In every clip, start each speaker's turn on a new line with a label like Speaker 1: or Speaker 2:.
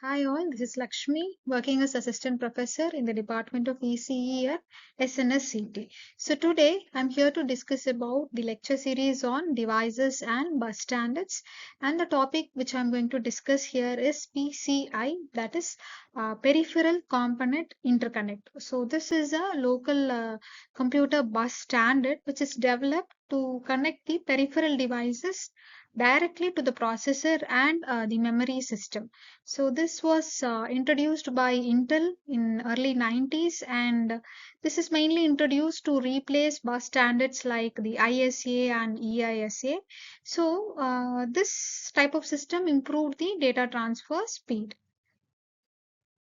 Speaker 1: Hi all, this is Lakshmi working as assistant professor in the Department of ECE at SNS. So today I'm here to discuss about the lecture series on devices and bus standards, and the topic which I'm going to discuss here is PCI, that is Peripheral Component Interconnect. So this is a local computer bus standard which is developed to connect the peripheral devices directly to the processor and the memory system. So this was introduced by Intel in early 90s, and this is mainly introduced to replace bus standards like the ISA and EISA. So this type of system improved the data transfer speed.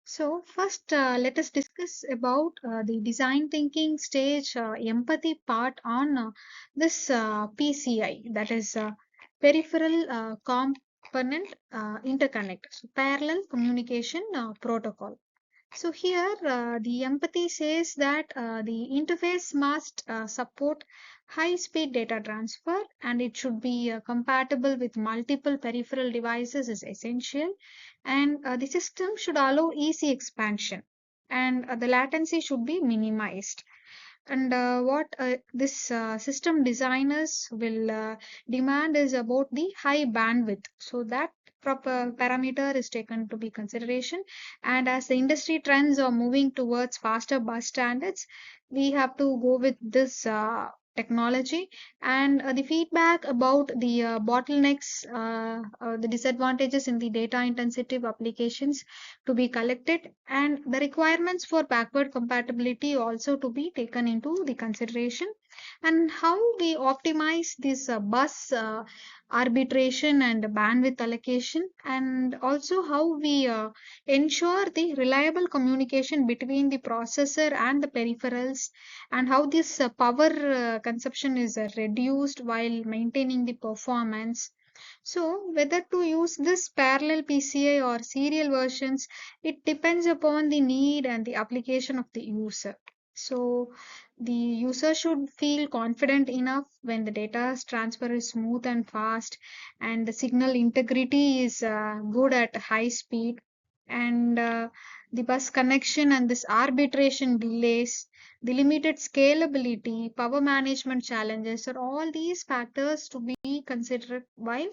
Speaker 1: So first, let us discuss about the design thinking stage empathy part on this PCI, that is Peripheral Component Interconnect, so Parallel Communication Protocol. So here the empathy says that the interface must support high-speed data transfer, and it should be compatible with multiple peripheral devices is essential, and the system should allow easy expansion, and the latency should be minimized. And what this system designers will demand is about the high bandwidth. So that proper parameter is taken to be consideration. And as the industry trends are moving towards faster bus standards, we have to go with this technology. And the feedback about the bottlenecks, the disadvantages in the data intensive applications to be collected, and the requirements for backward compatibility also to be taken into the consideration, and how we optimize this bus arbitration and bandwidth allocation, and also how we ensure the reliable communication between the processor and the peripherals, and how this power consumption is reduced while maintaining the performance. So whether to use this parallel PCI or serial versions, it depends upon the need and the application of the user. So the user should feel confident enough when the data transfer is smooth and fast, and the signal integrity is good at high speed, and the bus connection and this arbitration delays, the limited scalability, power management challenges are all these factors to be considered while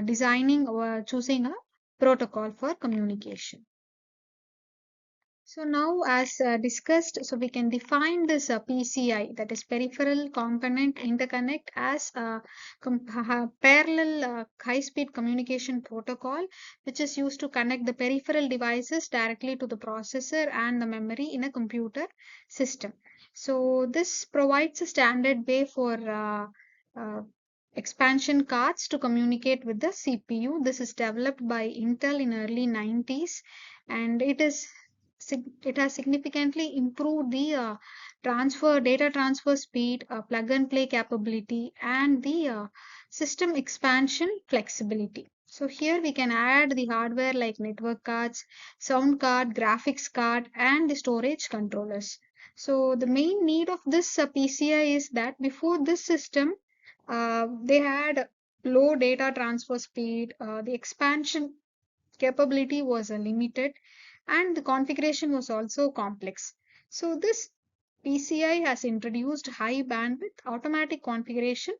Speaker 1: designing or choosing a protocol for communication. So now, as discussed, so we can define this PCI, that is Peripheral Component Interconnect, as a parallel high-speed communication protocol, which is used to connect the peripheral devices directly to the processor and the memory in a computer system. So this provides a standard way for uh, expansion cards to communicate with the CPU. This is developed by Intel in early 90s, and it has significantly improved the data transfer speed, plug and play capability, and the system expansion flexibility. So here we can add the hardware like network cards, sound card, graphics card, and the storage controllers. So the main need of this PCI is that before this system, they had low data transfer speed, the expansion capability was limited, and the configuration was also complex. So this PCI has introduced high bandwidth automatic configuration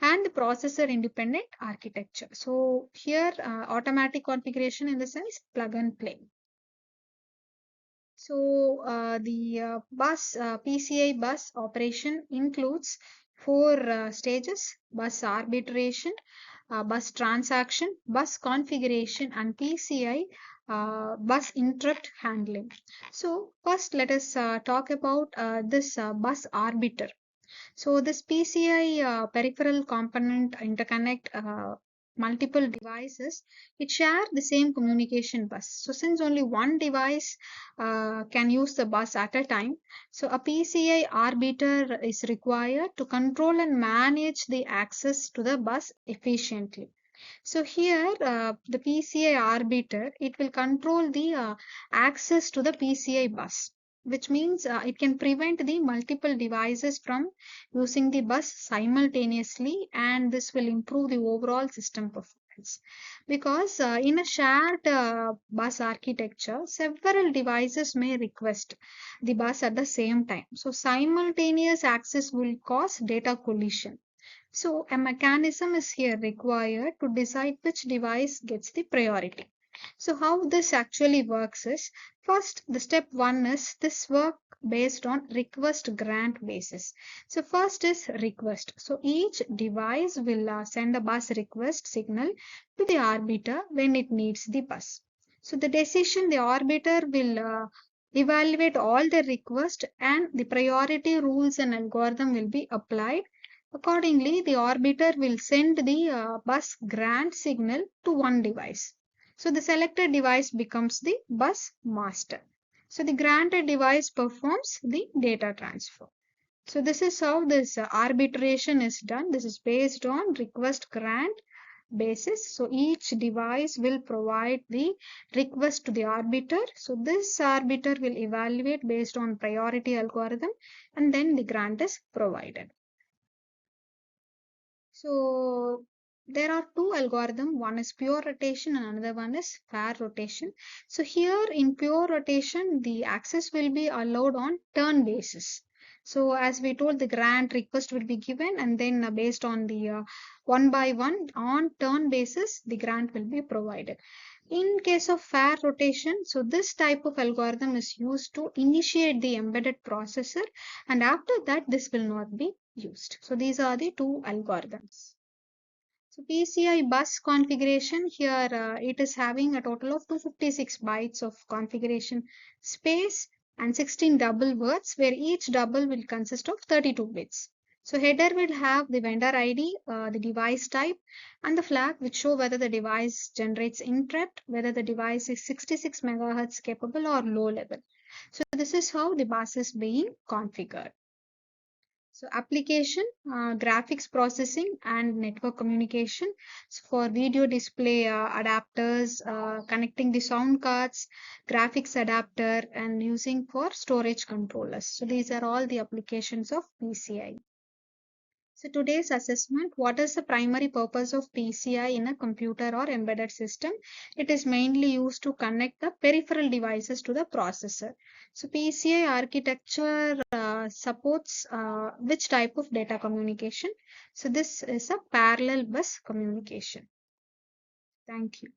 Speaker 1: and the processor independent architecture. So here automatic configuration in the sense plug and play. So the PCI bus operation includes four stages: bus arbitration, bus transaction, bus configuration, and PCI bus interrupt handling. So first let us talk about this bus arbiter. So this PCI peripheral component interconnect multiple devices, it share the same communication bus. So since only one device can use the bus at a time, so a PCI arbiter is required to control and manage the access to the bus efficiently. So here the PCI arbiter, it will control the access to the PCI bus, which means it can prevent the multiple devices from using the bus simultaneously, and this will improve the overall system performance. device. Because in a shared bus architecture, several devices may request the bus at the same time. So simultaneous access will cause data collision. So a mechanism is here required to decide which device gets the priority. So how this actually works is, first the step one is this work based on request grant basis. So first is request. So each device will send a bus request signal to the arbiter when it needs the bus. So the decision, the arbiter will evaluate all the request and the priority rules and algorithm will be applied. Accordingly, the arbiter will send the bus grant signal to one device. So the selected device becomes the bus master. So the granted device performs the data transfer. So this is how this arbitration is done. This is based on request grant basis. So each device will provide the request to the arbiter. So this arbiter will evaluate based on priority algorithm and then the grant is provided. So there are two algorithms. One is pure rotation and another one is fair rotation. So here in pure rotation, the access will be allowed on turn basis. So as we told, the grant request will be given and then based on the one by one on turn basis, the grant will be provided. In case of fair rotation, so this type of algorithm is used to initiate the embedded processor, and after that this will not be used. So these are the two algorithms. So PCI bus configuration here, it is having a total of 256 bytes of configuration space and 16 double words, where each double will consist of 32 bits. So header will have the vendor ID, the device type, and the flag which show whether the device generates interrupt, whether the device is 66 megahertz capable or low level. So this is how the bus is being configured. So application, graphics processing and network communication. So for video display adapters, connecting the sound cards, graphics adapter and using for storage controllers. So these are all the applications of PCI. So today's assessment, what is the primary purpose of PCI in a computer or embedded system? It is mainly used to connect the peripheral devices to the processor. So PCI architecture supports which type of data communication? So this is a parallel bus communication. Thank you.